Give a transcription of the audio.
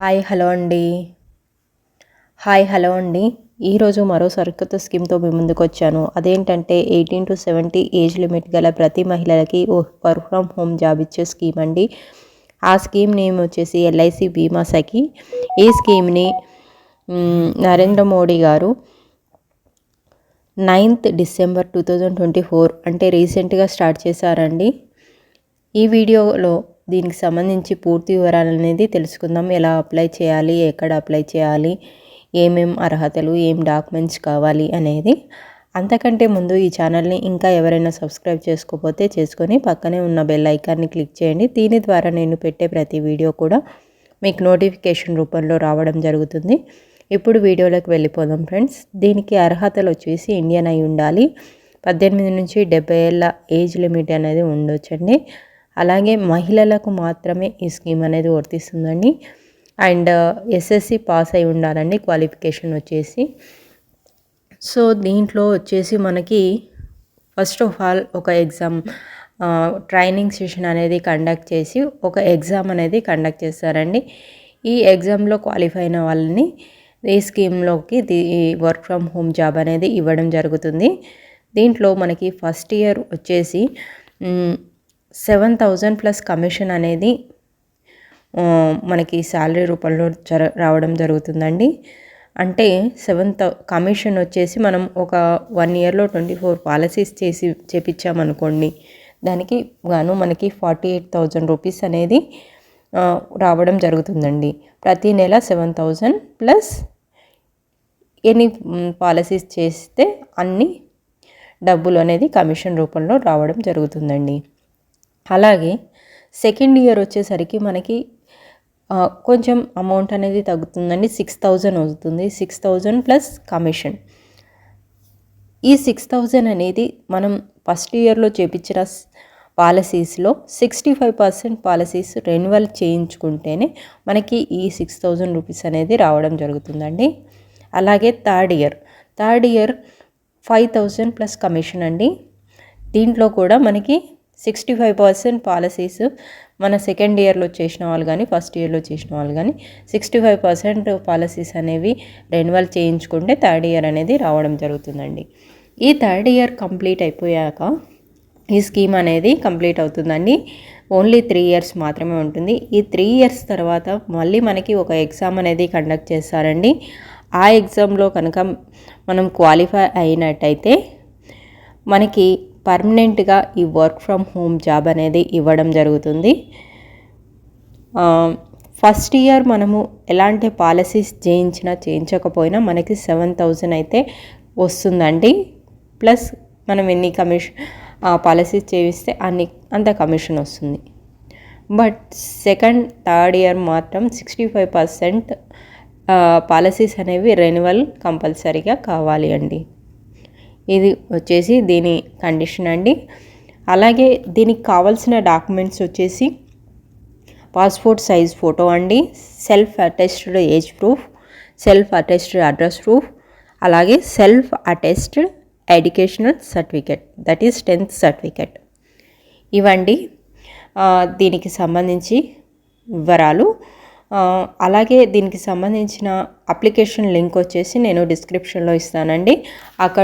Hello అండి. ఈరోజు మరో సరికొత్త స్కీమ్‌తో మీ ముందుకొచ్చాను. అదేంటంటే 18-70 ఏజ్ లిమిట్ గల ప్రతి మహిళలకి వర్క్ ఫ్రమ్ హోమ్ జాబ్ ఇచ్చే స్కీమ్ అండి. ఆ స్కీమ్ నేమ్ వచ్చేసి ఎల్ఐసి బీమా సఖి. ఈ స్కీమ్‌ని నరేంద్ర మోడీ గారు 9th December 2024 అంటే రీసెంట్‌గా స్టార్ట్ చేశారండి. ఈ వీడియోలో దీనికి సంబంధించి పూర్తి వివరాలు అనేది తెలుసుకుందాం. ఎలా అప్లై చేయాలి, ఎక్కడ అప్లై చేయాలి, ఏమేం అర్హతలు, ఏం డాక్యుమెంట్స్ కావాలి అనేది. అంతకంటే ముందు ఈ ఛానల్ని ఇంకా ఎవరైనా సబ్స్క్రైబ్ చేసుకోకపోతే చేసుకొని పక్కనే ఉన్న బెల్ ఐకాన్ని క్లిక్ చేయండి. దీని ద్వారా నేను పెట్టే ప్రతి వీడియో కూడా మీకు నోటిఫికేషన్ రూపంలో రావడం జరుగుతుంది. ఇప్పుడు వీడియోలోకి వెళ్ళిపోదాం ఫ్రెండ్స్. దీనికి అర్హతలు వచ్చేసి ఇండియన్ అయి ఉండాలి. 18 నుంచి 70 ఏళ్ళ ఏజ్ లిమిట్ అనేది ఉండొచ్చండి. అలాగే మహిళలకు మాత్రమే ఈ స్కీమ్ అనేది వర్తిస్తుందండి. అండ్ ఎస్ఎస్సి పాస్ అయి ఉండాలండి క్వాలిఫికేషన్ వచ్చేసి. సో దీంట్లో వచ్చేసి మనకి ఫస్ట్ ఆఫ్ ఆల్ ఒక ఎగ్జామ్ ట్రైనింగ్ సెషన్ అనేది కండక్ట్ చేసి ఒక ఎగ్జామ్ అనేది కండక్ట్ చేస్తారండి. ఈ ఎగ్జామ్లో క్వాలిఫై అయిన వాళ్ళని ఈ స్కీమ్లోకి వర్క్ ఫ్రమ్ హోమ్ జాబ్ అనేది ఇవ్వడం జరుగుతుంది. దీంట్లో మనకి ఫస్ట్ ఇయర్ వచ్చేసి 7,000 ప్లస్ కమిషన్ అనేది మనకి శాలరీ రూపంలో రావడం జరుగుతుందండి. అంటే కమిషన్ వచ్చేసి మనం ఒక 1 ఇయర్లో 24 పాలసీస్ చేపించామనుకోండి, దానికి గాను మనకి 48,000 రూపీస్ అనేది రావడం జరుగుతుందండి. ప్రతి నెల 7,000 ప్లస్ ఎన్ని పాలసీస్ చేస్తే అన్ని డబ్బులు అనేది కమిషన్ రూపంలో రావడం జరుగుతుందండి. అలాగే సెకండ్ ఇయర్ వచ్చేసరికి మనకి కొంచెం అమౌంట్ అనేది తగ్గుతుందండి. 6,000 అవుతుంది. 6,000 ప్లస్ కమిషన్. ఈ 6,000 అనేది మనం ఫస్ట్ ఇయర్లో చేపించిన పాలసీస్లో 65% పాలసీస్ రెన్యువల్ చేయించుకుంటేనే మనకి ఈ 6,000 రూపీస్ అనేది రావడం జరుగుతుందండి. అలాగే థర్డ్ ఇయర్ 5,000 ప్లస్ కమిషన్ అండి. దీంట్లో కూడా మనకి 65% పాలసీస్ మన సెకండ్ ఇయర్లో చేసిన వాళ్ళు కానీ ఫస్ట్ ఇయర్లో చేసిన వాళ్ళు కానీ 65% పాలసీస్ అనేవి రెన్యువల్ చేయించుకుంటే థర్డ్ ఇయర్ అనేది రావడం జరుగుతుందండి. ఈ థర్డ్ ఇయర్ కంప్లీట్ అయిపోయాక ఈ స్కీమ్ అనేది కంప్లీట్ అవుతుందండి. ఓన్లీ 3 ఇయర్స్ మాత్రమే ఉంటుంది. ఈ 3 ఇయర్స్ తర్వాత మళ్ళీ మనకి ఒక ఎగ్జామ్ అనేది కండక్ట్ చేస్తారండి. ఆ ఎగ్జామ్లో కనుక మనం క్వాలిఫై అయినట్టయితే మనకి పర్మనెంట్గా ఈ వర్క్ ఫ్రమ్ హోమ్ జాబ్ అనేది ఇవ్వడం జరుగుతుంది. ఫస్ట్ ఇయర్ మనము ఎలాంటి పాలసీస్ చేయించకపోయినా మనకి 7,000 అయితే వస్తుందండి. ప్లస్ మనం ఎన్ని పాలసీస్ చేయిస్తే అంత కమిషన్ వస్తుంది. బట్ సెకండ్ థర్డ్ ఇయర్ మాత్రం 65% పాలసీస్ అనేవి రెన్యువల్ కంపల్సరీగా కావాలి అండి. ఇది వచ్చేసి దీని కండిషన్ అండి. అలాగే దీనికి కావాల్సిన డాక్యుమెంట్స్ వచ్చేసి పాస్పోర్ట్ సైజ్ ఫోటో అండి, self attested age proof, self attested address proof, అలాగే self attested educational certificate, that is 10th certificate. ఇవండి దీనికి సంబంధించి వివరాలు. అలాగే దీనికి సంబంధించిన అప్లికేషన్ లింక్ వచ్చేసి నేను డిస్క్రిప్షన్లో ఇస్తానండి. అక్కడ